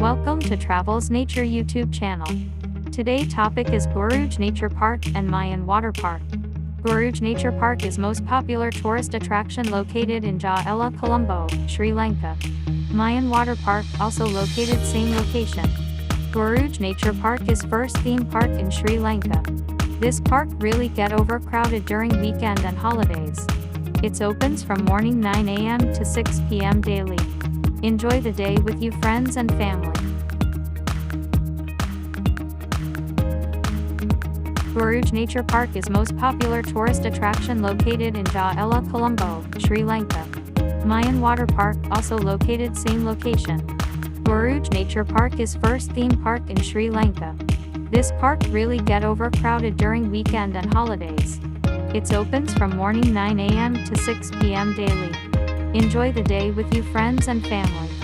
Welcome to Travels Nature YouTube channel. Today topic is Guruge Nature Park and Mayan Water Park. Guruge Nature Park is most popular tourist attraction located in Ja-Ela, Colombo, Sri Lanka. Mayan Water Park also located same location. Guruge Nature Park is first theme park in Sri Lanka. This park really get overcrowded during weekend and holidays. It opens from morning 9 a.m. to 6 p.m. daily. Enjoy the day with you friends and family. Guruge Nature Park is most popular tourist attraction located in Ja-Ela, Colombo, Sri Lanka. Mayan Water Park also located same location. Guruge Nature Park is first theme park in Sri Lanka. This park really get overcrowded during weekend and holidays. It opens from morning 9 a.m. to 6 p.m. daily. Enjoy the day with you friends and family.